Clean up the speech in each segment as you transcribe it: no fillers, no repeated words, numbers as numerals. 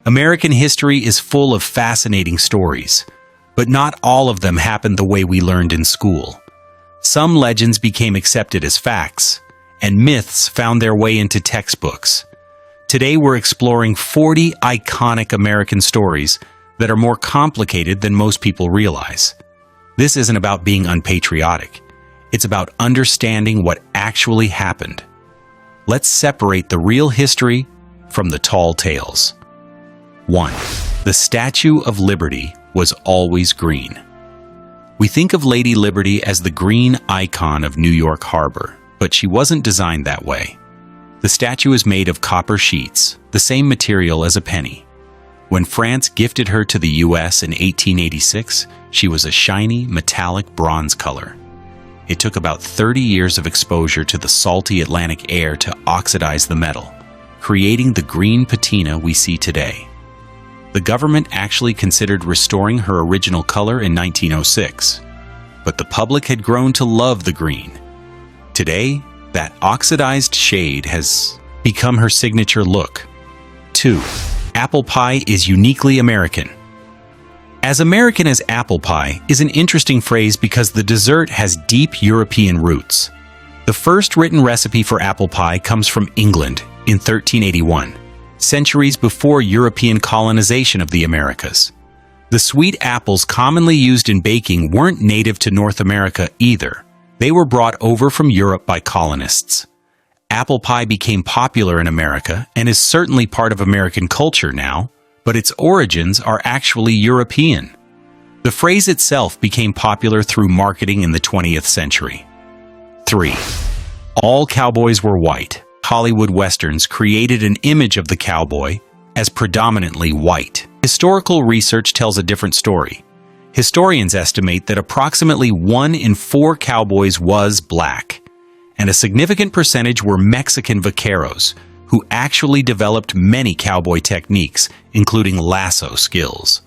American history is full of fascinating stories, but not all of them happened the way we learned in school. Some legends became accepted as facts, and myths found their way into textbooks. Today we're exploring 40 iconic American stories that are more complicated than most people realize. This isn't about being unpatriotic. It's about understanding what actually happened. Let's separate the real history from the tall tales. 1. The Statue of Liberty was always green. We think of Lady Liberty as the green icon of New York Harbor, but she wasn't designed that way. The statue is made of copper sheets, the same material as a penny. When France gifted her to the US in 1886, she was a shiny, metallic bronze color. It took about 30 years of exposure to the salty Atlantic air to oxidize the metal, creating the green patina we see today. The government actually considered restoring her original color in 1906, but the public had grown to love the green. Today, that oxidized shade has become her signature look. 2. Apple pie is uniquely American. As American as apple pie is an interesting phrase because the dessert has deep European roots. The first written recipe for apple pie comes from England in 1381. Centuries before European colonization of the Americas. The sweet apples commonly used in baking weren't native to North America either. They were brought over from Europe by colonists. Apple pie became popular in America and is certainly part of American culture now, but its origins are actually European. The phrase itself became popular through marketing in the 20th century. 3. All cowboys were white. Hollywood westerns created an image of the cowboy as predominantly white. Historical research tells a different story. Historians estimate that approximately 1 in 4 cowboys was black, and a significant percentage were Mexican vaqueros, who actually developed many cowboy techniques, including lasso skills.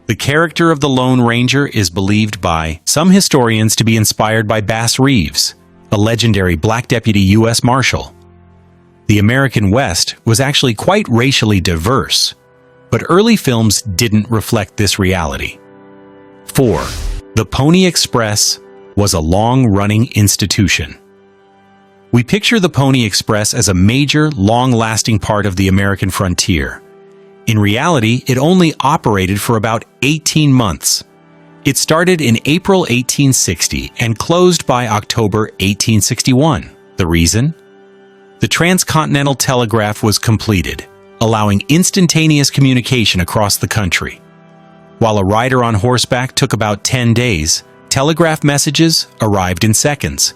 The character of the Lone Ranger is believed by some historians to be inspired by Bass Reeves, a legendary black deputy U.S. Marshal. The American West was actually quite racially diverse, but early films didn't reflect this reality. 4. The Pony Express was a long-running institution. We picture the Pony Express as a major, long-lasting part of the American frontier. In reality, it only operated for about 18 months. It started in April 1860 and closed by October 1861. The reason? The transcontinental telegraph was completed, allowing instantaneous communication across the country. While a rider on horseback took about 10 days, telegraph messages arrived in seconds.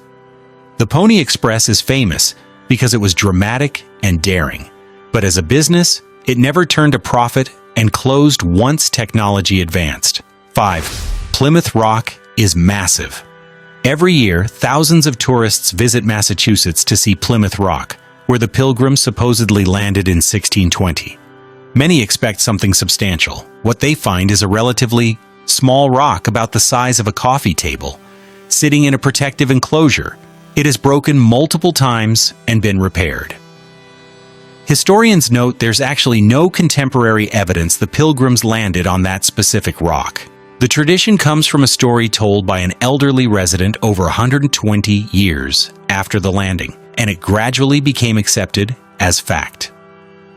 The Pony Express is famous because it was dramatic and daring, but as a business, it never turned a profit and closed once technology advanced. 5. Plymouth Rock is massive. Every year, thousands of tourists visit Massachusetts to see Plymouth Rock, where the Pilgrims supposedly landed in 1620. Many expect something substantial. What they find is a relatively small rock about the size of a coffee table, sitting in a protective enclosure. It has broken multiple times and been repaired. Historians note there's actually no contemporary evidence the Pilgrims landed on that specific rock. The tradition comes from a story told by an elderly resident over 120 years after the landing, and it gradually became accepted as fact.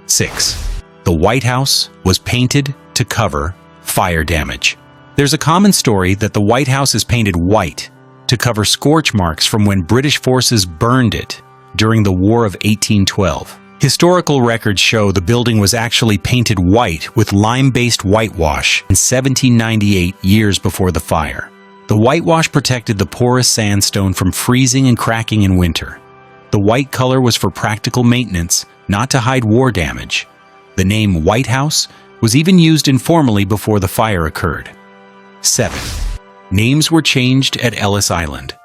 6. The White House was painted to cover fire damage. There's a common story that the White House is painted white to cover scorch marks from when British forces burned it during the War of 1812. Historical records show the building was actually painted white with lime-based whitewash in 1798, years before the fire. The whitewash protected the porous sandstone from freezing and cracking in winter. The white color was for practical maintenance, not to hide war damage. The name White House was even used informally before the fire occurred. 7. Names were changed at Ellis Island.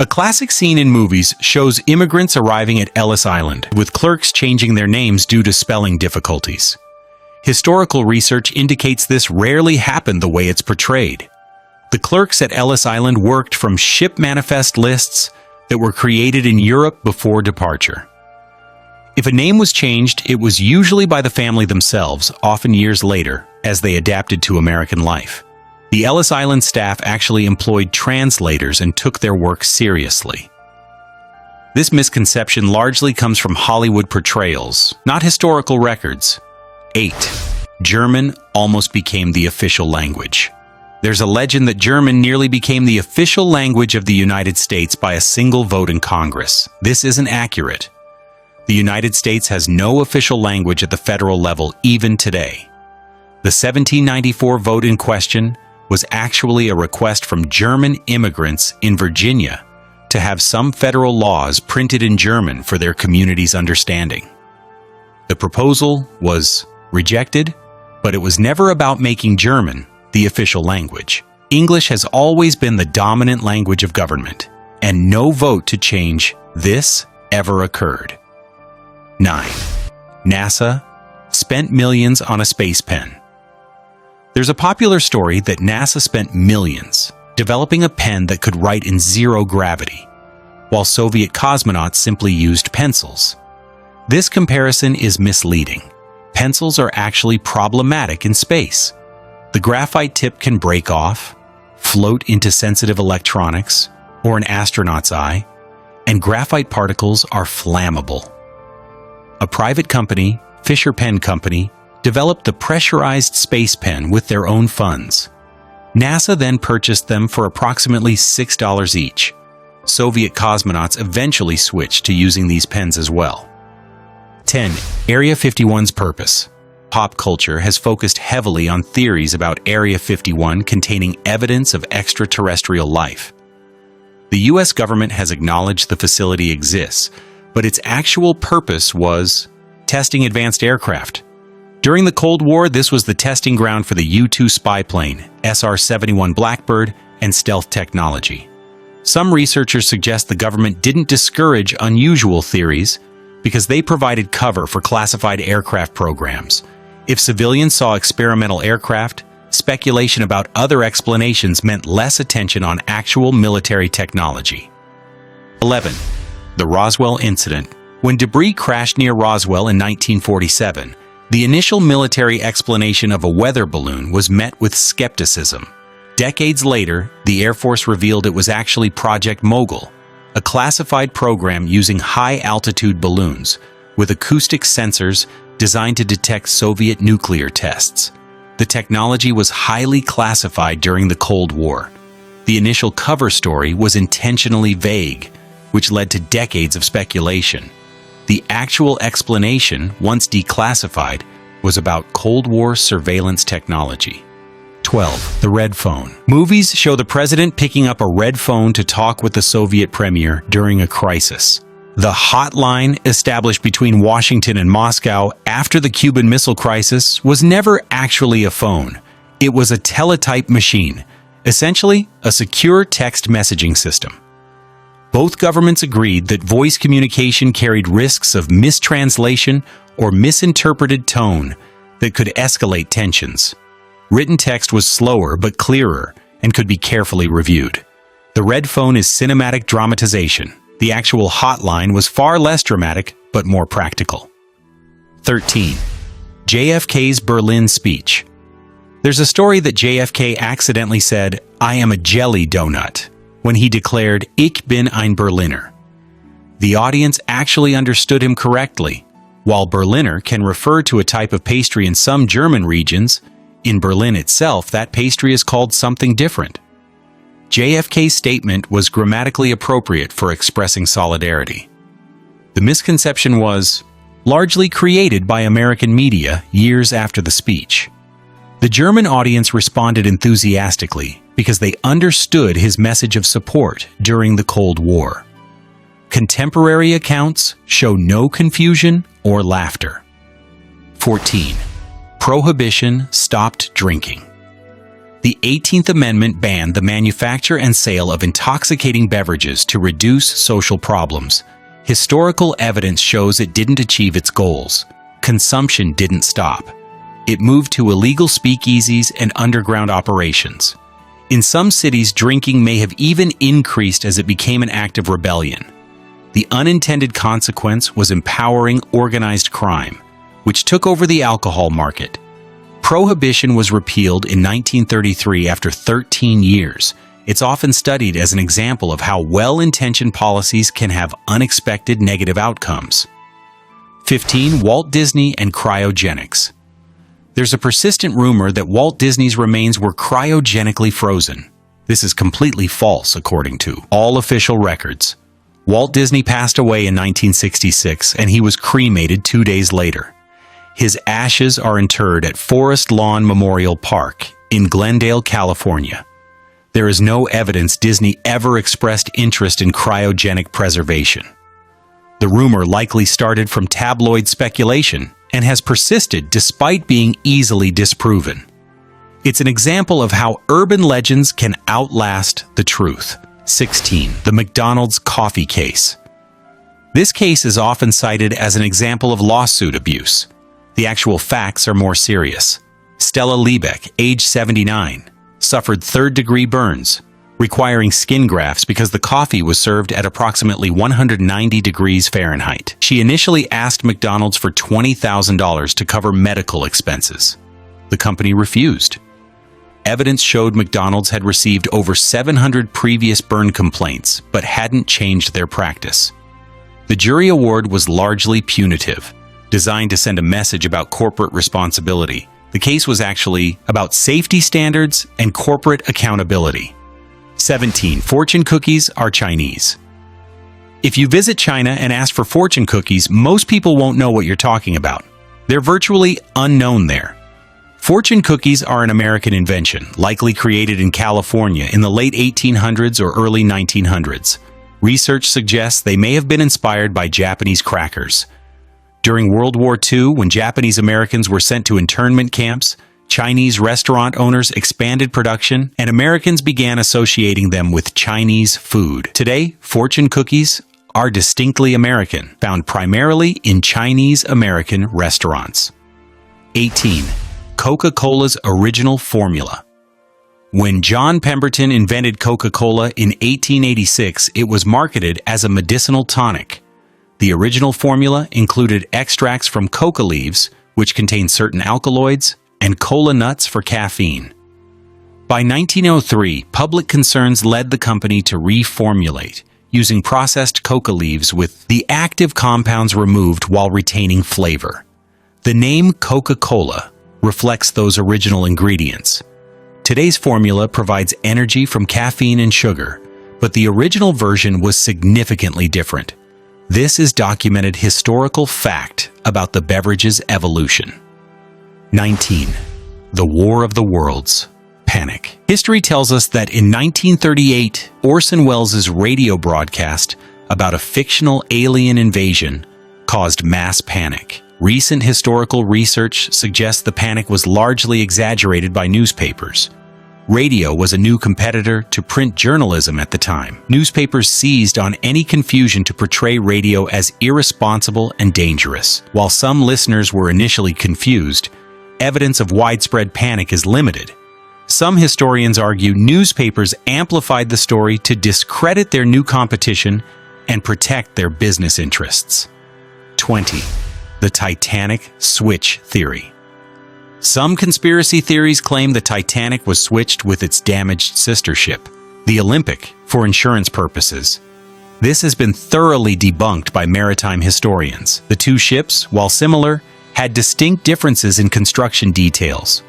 A classic scene in movies shows immigrants arriving at Ellis Island, with clerks changing their names due to spelling difficulties. Historical research indicates this rarely happened the way it's portrayed. The clerks at Ellis Island worked from ship manifest lists that were created in Europe before departure. If a name was changed, it was usually by the family themselves, often years later, as they adapted to American life. The Ellis Island staff actually employed translators and took their work seriously. This misconception largely comes from Hollywood portrayals, not historical records. 8. German almost became the official language. There's a legend that German nearly became the official language of the United States by a single vote in Congress. This isn't accurate. The United States has no official language at the federal level even today. The 1794 vote in question was actually a request from German immigrants in Virginia to have some federal laws printed in German for their community's understanding. The proposal was rejected, but it was never about making German the official language. English has always been the dominant language of government, and no vote to change this ever occurred. 9. NASA spent millions on a space pen. There's a popular story that NASA spent millions developing a pen that could write in zero gravity, while Soviet cosmonauts simply used pencils. This comparison is misleading. Pencils are actually problematic in space. The graphite tip can break off, float into sensitive electronics, or an astronaut's eye, and graphite particles are flammable. A private company, Fisher Pen Company, developed the pressurized space pen with their own funds. NASA then purchased them for approximately $6 each. Soviet cosmonauts eventually switched to using these pens as well. 10. Area 51's purpose. Pop culture has focused heavily on theories about Area 51 containing evidence of extraterrestrial life. The U.S. government has acknowledged the facility exists, but its actual purpose was testing advanced aircraft. During the Cold War, this was the testing ground for the U-2 spy plane, SR-71 Blackbird, and stealth technology. Some researchers suggest the government didn't discourage unusual theories because they provided cover for classified aircraft programs. If civilians saw experimental aircraft, speculation about other explanations meant less attention on actual military technology. 11. The Roswell Incident. When debris crashed near Roswell in 1947, the initial military explanation of a weather balloon was met with skepticism. Decades later, the Air Force revealed it was actually Project Mogul, a classified program using high-altitude balloons with acoustic sensors designed to detect Soviet nuclear tests. The technology was highly classified during the Cold War. The initial cover story was intentionally vague, which led to decades of speculation. The actual explanation, once declassified, was about Cold War surveillance technology. 12. The red phone. Movies show the president picking up a red phone to talk with the Soviet premier during a crisis. The hotline established between Washington and Moscow after the Cuban Missile Crisis was never actually a phone. It was a teletype machine, essentially a secure text messaging system. Both governments agreed that voice communication carried risks of mistranslation or misinterpreted tone that could escalate tensions. Written text was slower but clearer and could be carefully reviewed. The red phone is cinematic dramatization. The actual hotline was far less dramatic but more practical. 13. JFK's Berlin speech. There's a story that JFK accidentally said, "I am a jelly donut," when he declared, "Ich bin ein Berliner." The audience actually understood him correctly. While Berliner can refer to a type of pastry in some German regions, in Berlin itself, that pastry is called something different. JFK's statement was grammatically appropriate for expressing solidarity. The misconception was largely created by American media years after the speech. The German audience responded enthusiastically because they understood his message of support during the Cold War. Contemporary accounts show no confusion or laughter. 14. Prohibition stopped drinking. The 18th Amendment banned the manufacture and sale of intoxicating beverages to reduce social problems. Historical evidence shows it didn't achieve its goals. Consumption didn't stop. It moved to illegal speakeasies and underground operations. In some cities, drinking may have even increased as it became an act of rebellion. The unintended consequence was empowering organized crime, which took over the alcohol market. Prohibition was repealed in 1933 after 13 years. It's often studied as an example of how well-intentioned policies can have unexpected negative outcomes. 15. Walt Disney and cryogenics. There's a persistent rumor that Walt Disney's remains were cryogenically frozen. This is completely false, according to all official records. Walt Disney passed away in 1966, and he was cremated 2 days later. His ashes are interred at Forest Lawn Memorial Park in Glendale, California. There is no evidence Disney ever expressed interest in cryogenic preservation. The rumor likely started from tabloid speculation and has persisted despite being easily disproven. It's an example of how urban legends can outlast the truth. 16. The McDonald's coffee case. This case is often cited as an example of lawsuit abuse. The actual facts are more serious. Stella Liebeck, age 79, suffered third-degree burns, requiring skin grafts because the coffee was served at approximately 190 degrees Fahrenheit. She initially asked McDonald's for $20,000 to cover medical expenses. The company refused. Evidence showed McDonald's had received over 700 previous burn complaints, but hadn't changed their practice. The jury award was largely punitive, designed to send a message about corporate responsibility. The case was actually about safety standards and corporate accountability. 17. Fortune cookies are Chinese. If you visit China and ask for fortune cookies, most people won't know what you're talking about. They're virtually unknown there. Fortune cookies are an American invention, likely created in California in the late 1800s or early 1900s. Research suggests they may have been inspired by Japanese crackers. During World War II, when Japanese Americans were sent to internment camps, Chinese restaurant owners expanded production, and Americans began associating them with Chinese food. Today, fortune cookies are distinctly American, found primarily in Chinese-American restaurants. 18. Coca-Cola's original formula. When John Pemberton invented Coca-Cola in 1886, it was marketed as a medicinal tonic. The original formula included extracts from coca leaves, which contain certain alkaloids, and cola nuts for caffeine. By 1903, public concerns led the company to reformulate, using processed coca leaves with the active compounds removed while retaining flavor. The name Coca-Cola reflects those original ingredients. Today's formula provides energy from caffeine and sugar, but the original version was significantly different. This is documented historical fact about the beverage's evolution. 19. The War of the Worlds. Panic. History tells us that in 1938, Orson Welles' radio broadcast about a fictional alien invasion caused mass panic. Recent historical research suggests the panic was largely exaggerated by newspapers. Radio was a new competitor to print journalism at the time. Newspapers seized on any confusion to portray radio as irresponsible and dangerous. While some listeners were initially confused, evidence of widespread panic is limited. Some historians argue newspapers amplified the story to discredit their new competition and protect their business interests. 20. The Titanic Switch Theory. Some conspiracy theories claim the Titanic was switched with its damaged sister ship, the Olympic, for insurance purposes. This has been thoroughly debunked by maritime historians. The two ships, while similar, had distinct differences in construction details.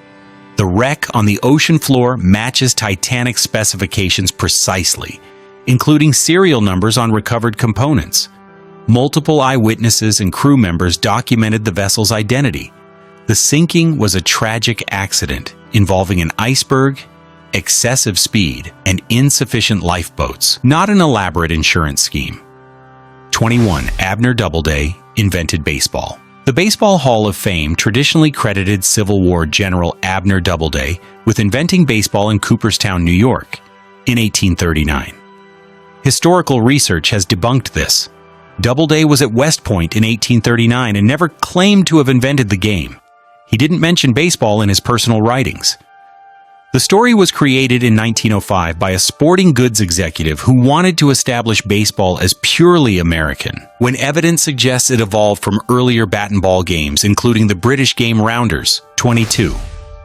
The wreck on the ocean floor matches Titanic specifications precisely, including serial numbers on recovered components. Multiple eyewitnesses and crew members documented the vessel's identity. The sinking was a tragic accident involving an iceberg, excessive speed, and insufficient lifeboats, not an elaborate insurance scheme. 21. Abner Doubleday invented baseball. The Baseball Hall of Fame traditionally credited Civil War General Abner Doubleday with inventing baseball in Cooperstown, New York, in 1839. Historical research has debunked this. Doubleday was at West Point in 1839 and never claimed to have invented the game. He didn't mention baseball in his personal writings. The story was created in 1905 by a sporting goods executive who wanted to establish baseball as purely American, when evidence suggests it evolved from earlier bat and ball games, including the British game rounders. 22.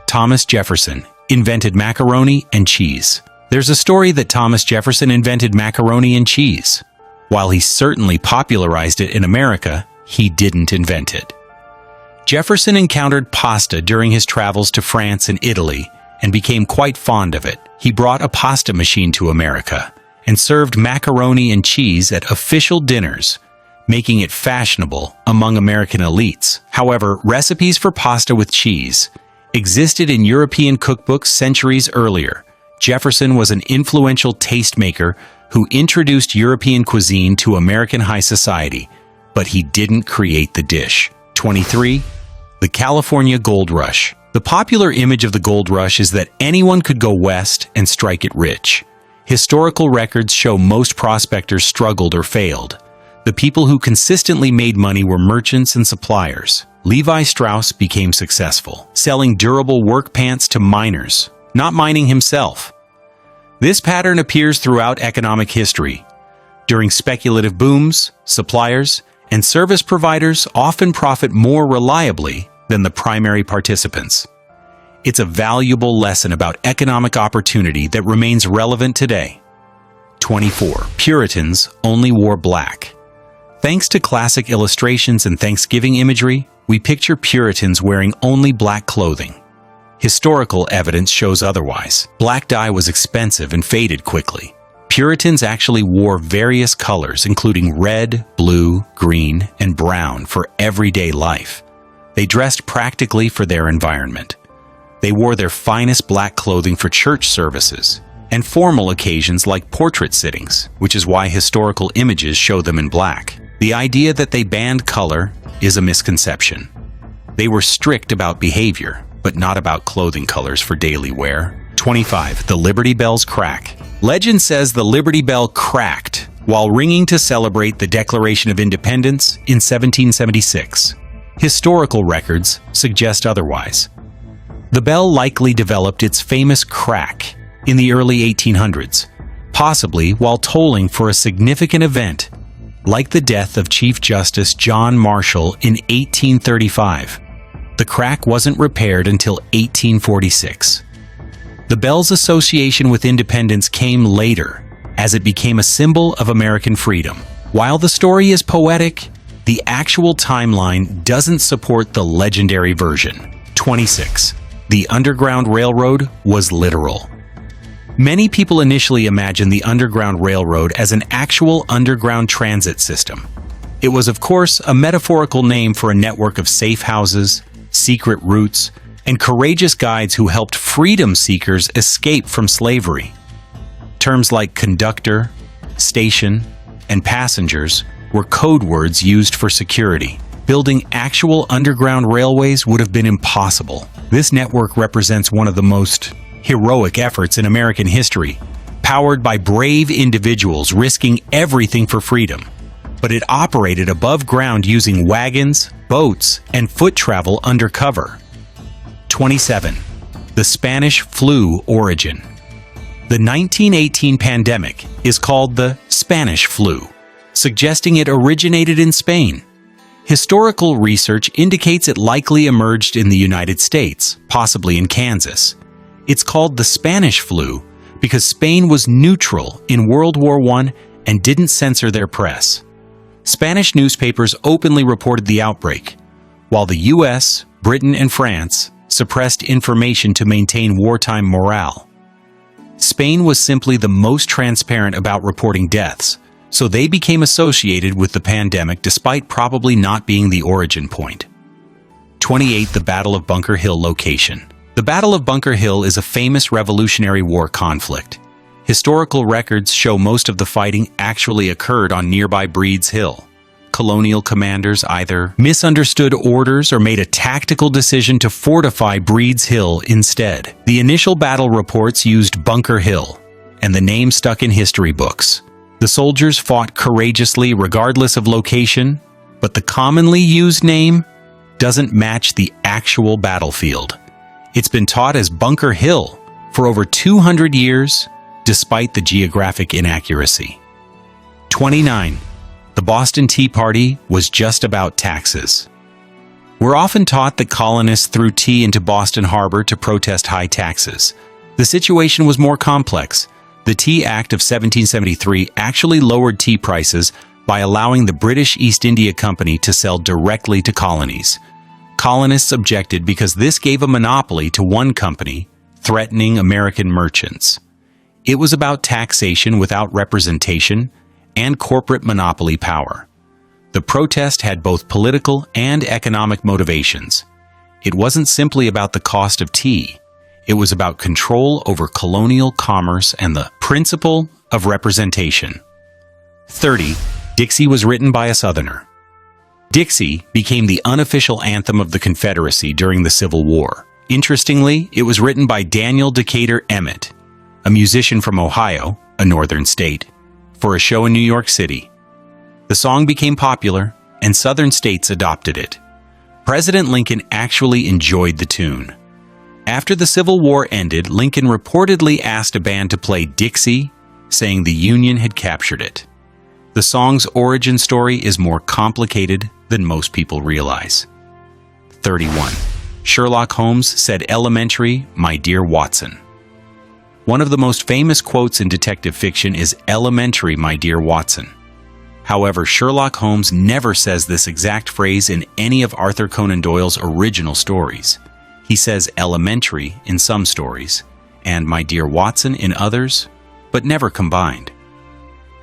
Thomas Jefferson invented macaroni and cheese. There's a story that Thomas Jefferson invented macaroni and cheese. While he certainly popularized it in America, he didn't invent it. Jefferson encountered pasta during his travels to France and Italy and became quite fond of it. He brought a pasta machine to America and served macaroni and cheese at official dinners, making it fashionable among American elites. However, recipes for pasta with cheese existed in European cookbooks centuries earlier. Jefferson was an influential tastemaker who introduced European cuisine to American high society, but he didn't create the dish. 23. The California Gold Rush. The popular image of the gold rush is that anyone could go west and strike it rich. Historical records show most prospectors struggled or failed. The people who consistently made money were merchants and suppliers. Levi Strauss became successful, selling durable work pants to miners, not mining himself. This pattern appears throughout economic history. During speculative booms, suppliers and service providers often profit more reliably than the primary participants. It's a valuable lesson about economic opportunity that remains relevant today. 24. Puritans only wore black. Thanks to classic illustrations and Thanksgiving imagery, we picture Puritans wearing only black clothing. Historical evidence shows otherwise. Black dye was expensive and faded quickly. Puritans actually wore various colors, including red, blue, green, and brown for everyday life. They dressed practically for their environment. They wore their finest black clothing for church services and formal occasions like portrait sittings, which is why historical images show them in black. The idea that they banned color is a misconception. They were strict about behavior, but not about clothing colors for daily wear. 25. The Liberty Bell's crack. Legend says the Liberty Bell cracked while ringing to celebrate the Declaration of Independence in 1776. Historical records suggest otherwise. The bell likely developed its famous crack in the early 1800s, possibly while tolling for a significant event like the death of Chief Justice John Marshall in 1835. The crack wasn't repaired until 1846. The bell's association with independence came later, as it became a symbol of American freedom. While the story is poetic, the actual timeline doesn't support the legendary version. 26. The Underground Railroad was literal. Many people initially imagined the Underground Railroad as an actual underground transit system. It was, of course, a metaphorical name for a network of safe houses, secret routes, and courageous guides who helped freedom seekers escape from slavery. Terms like conductor, station, and passengers were code words used for security. Building actual underground railways would have been impossible. This network represents one of the most heroic efforts in American history, powered by brave individuals risking everything for freedom. But it operated above ground using wagons, boats, and foot travel undercover. 27. The Spanish flu origin. The 1918 pandemic is called the Spanish flu, suggesting it originated in Spain. Historical research indicates it likely emerged in the United States, possibly in Kansas. It's called the Spanish flu because Spain was neutral in World War I and didn't censor their press. Spanish newspapers openly reported the outbreak, while the US, Britain, and France suppressed information to maintain wartime morale. Spain was simply the most transparent about reporting deaths, so they became associated with the pandemic despite probably not being the origin point. 28. The Battle of Bunker Hill location. The Battle of Bunker Hill is a famous Revolutionary War conflict. Historical records show most of the fighting actually occurred on nearby Breed's Hill. Colonial commanders either misunderstood orders or made a tactical decision to fortify Breed's Hill instead. The initial battle reports used Bunker Hill, and the name stuck in history books. The soldiers fought courageously regardless of location, but the commonly used name doesn't match the actual battlefield. It's been taught as Bunker Hill for for over 200 years, despite the geographic inaccuracy. 29. The Boston Tea Party was just about taxes. We're often taught that colonists threw tea into Boston Harbor to protest high taxes. The situation was more complex. The Tea Act of 1773 actually lowered tea prices by allowing the British East India Company to sell directly to colonies. Colonists objected because this gave a monopoly to one company, threatening American merchants. It was about taxation without representation and corporate monopoly power. The protest had both political and economic motivations. It wasn't simply about the cost of tea. It was about control over colonial commerce and the principle of representation. 30. Dixie was written by a Southerner. Dixie became the unofficial anthem of the Confederacy during the Civil War. Interestingly, it was written by Daniel Decatur Emmett, a musician from Ohio, a northern state, for a show in New York City. The song became popular, and southern states adopted it. President Lincoln actually enjoyed the tune. After the Civil War ended, Lincoln reportedly asked a band to play Dixie, saying the Union had captured it. The song's origin story is more complicated than most people realize. 31. Sherlock Holmes said elementary, "My dear Watson." One of the most famous quotes in detective fiction is "elementary, my dear Watson." However, Sherlock Holmes never says this exact phrase in any of Arthur Conan Doyle's original stories. He says elementary in some stories, and "my dear Watson" in others, but never combined.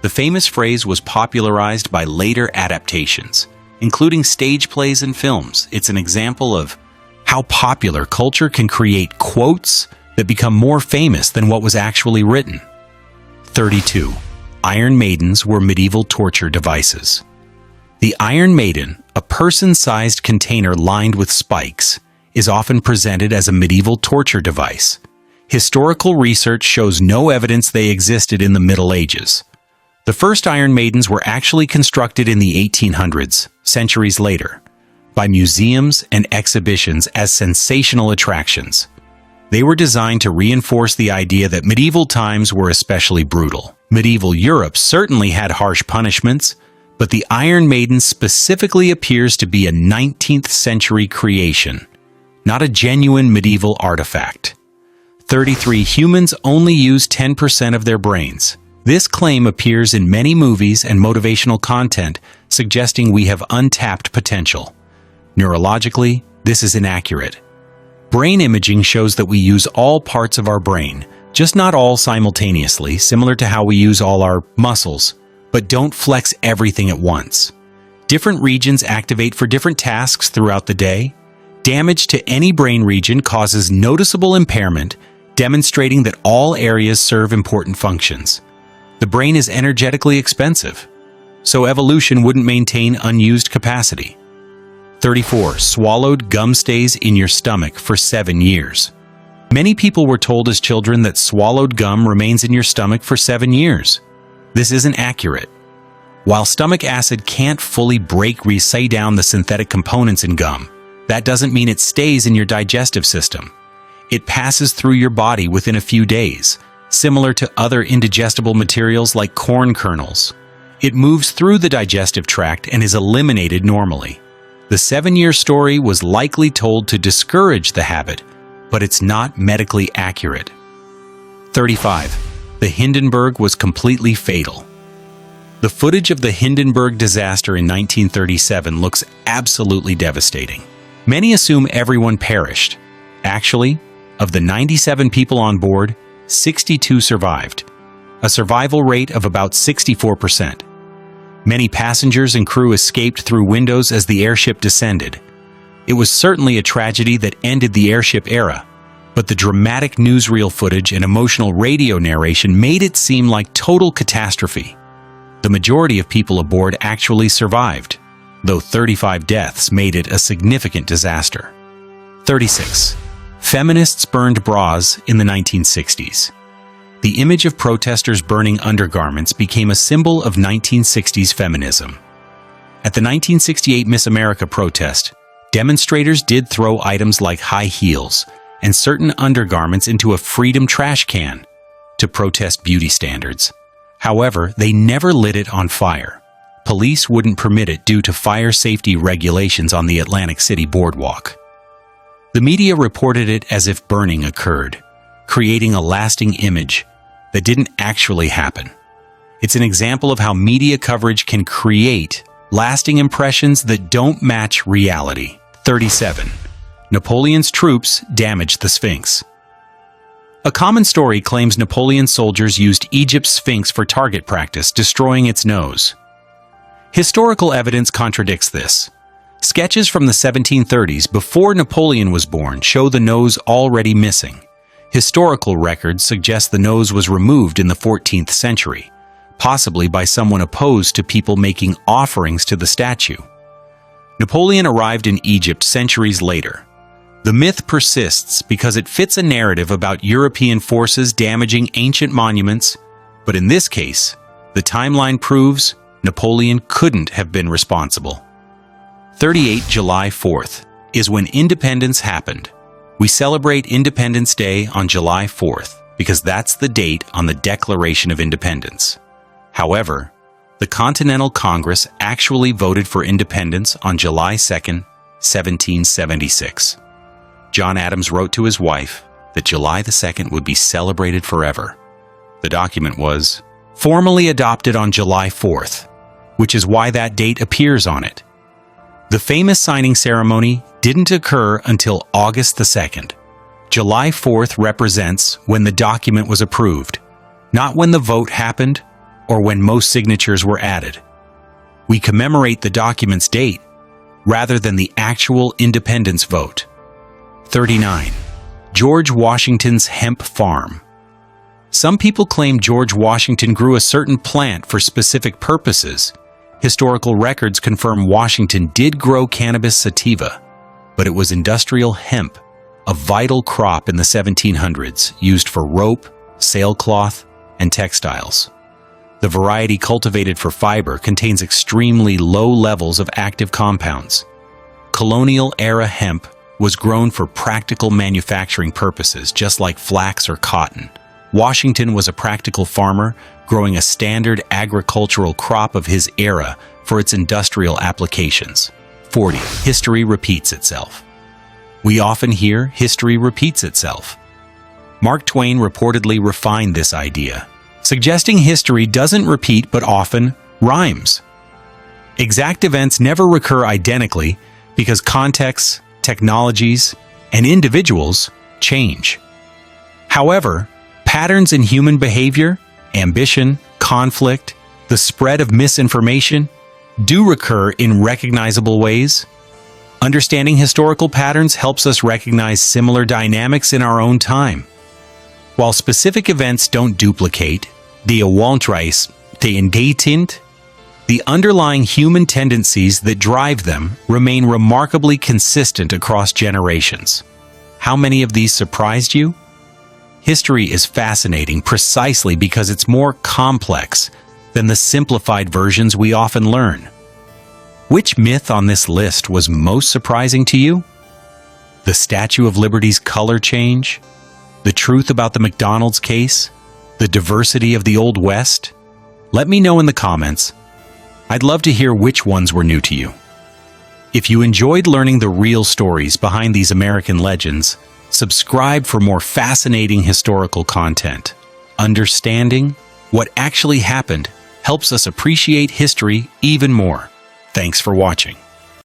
The famous phrase was popularized by later adaptations, including stage plays and films. It's an example of how popular culture can create quotes that become more famous than what was actually written. 32. Iron Maidens were medieval torture devices. The Iron Maiden, a person-sized container lined with spikes, is often presented as a medieval torture device. Historical research shows no evidence they existed in the Middle Ages. The first Iron Maidens were actually constructed in the 1800s, centuries later, by museums and exhibitions as sensational attractions. They were designed to reinforce the idea that medieval times were especially brutal. Medieval Europe certainly had harsh punishments, but the Iron Maiden specifically appears to be a 19th century creation, not a genuine medieval artifact. 33. Humans only use 10% of their brains. This claim appears in many movies and motivational content, suggesting we have untapped potential. Neurologically, this is inaccurate. Brain imaging shows that we use all parts of our brain, just not all simultaneously, similar to how we use all our muscles, but don't flex everything at once. Different regions activate for different tasks throughout the day. Damage to any brain region causes noticeable impairment, demonstrating that all areas serve important functions. The brain is energetically expensive, so evolution wouldn't maintain unused capacity. 34. Swallowed gum stays in your stomach for 7 years. Many people were told as children that swallowed gum remains in your stomach for 7 years. This isn't accurate. While stomach acid can't fully break down the synthetic components in gum, that doesn't mean it stays in your digestive system. It passes through your body within a few days, similar to other indigestible materials like corn kernels. It moves through the digestive tract and is eliminated normally. The 7-year story was likely told to discourage the habit, but it's not medically accurate. 35. The Hindenburg was completely fatal. The footage of the Hindenburg disaster in 1937 looks absolutely devastating. Many assume everyone perished. Actually, of the 97 people on board, 62 survived, a survival rate of about 64%. Many passengers and crew escaped through windows as the airship descended. It was certainly a tragedy that ended the airship era, but the dramatic newsreel footage and emotional radio narration made it seem like total catastrophe. The majority of people aboard actually survived, though 35 deaths made it a significant disaster. 36. Feminists burned bras in the 1960s. The image of protesters burning undergarments became a symbol of 1960s feminism. At the 1968 Miss America protest, demonstrators did throw items like high heels, and certain undergarments into a freedom trash can to protest beauty standards. However, they never lit it on fire. Police wouldn't permit it due to fire safety regulations on the Atlantic City boardwalk. The media reported it as if burning occurred, creating a lasting image that didn't actually happen. It's an example of how media coverage can create lasting impressions that don't match reality. 37. Napoleon's troops damaged the Sphinx. A common story claims Napoleon's soldiers used Egypt's Sphinx for target practice, destroying its nose. Historical evidence contradicts this. Sketches from the 1730s, before Napoleon was born, show the nose already missing. Historical records suggest the nose was removed in the 14th century, possibly by someone opposed to people making offerings to the statue. Napoleon arrived in Egypt centuries later. The myth persists because it fits a narrative about European forces damaging ancient monuments, but in this case, the timeline proves Napoleon couldn't have been responsible. 38 July 4th is when independence happened. We celebrate Independence Day on July 4th because that's the date on the Declaration of Independence. However, the Continental Congress actually voted for independence on July 2nd, 1776. John Adams wrote to his wife that July the 2nd would be celebrated forever. The document was formally adopted on July 4th, which is why that date appears on it. The famous signing ceremony didn't occur until August the 2nd. July 4th represents when the document was approved, not when the vote happened or when most signatures were added. We commemorate the document's date rather than the actual independence vote. 39. George Washington's hemp farm. Some people claim George Washington grew a certain plant for specific purposes. Historical records confirm Washington did grow cannabis sativa, but it was industrial hemp, a vital crop in the 1700s used for rope, sailcloth, and textiles. The variety cultivated for fiber contains extremely low levels of active compounds. Colonial-era hemp was grown for practical manufacturing purposes, just like flax or cotton. Washington was a practical farmer, growing a standard agricultural crop of his era for its industrial applications. 40. History repeats itself. We often hear history repeats itself. Mark Twain reportedly refined this idea, suggesting history doesn't repeat but often rhymes. Exact events never recur identically because contexts, technologies, and individuals change. However, patterns in human behavior, ambition, conflict, the spread of misinformation do recur in recognizable ways. Understanding historical patterns helps us recognize similar dynamics in our own time. While specific events don't duplicate, the underlying human tendencies that drive them remain remarkably consistent across generations. How many of these surprised you? History is fascinating precisely because it's more complex than the simplified versions we often learn. Which myth on this list was most surprising to you? The Statue of Liberty's color change? The truth about the McDonald's case? The diversity of the Old West? Let me know in the comments. I'd love to hear which ones were new to you. If you enjoyed learning the real stories behind these American legends, subscribe for more fascinating historical content. Understanding what actually happened helps us appreciate history even more. Thanks for watching.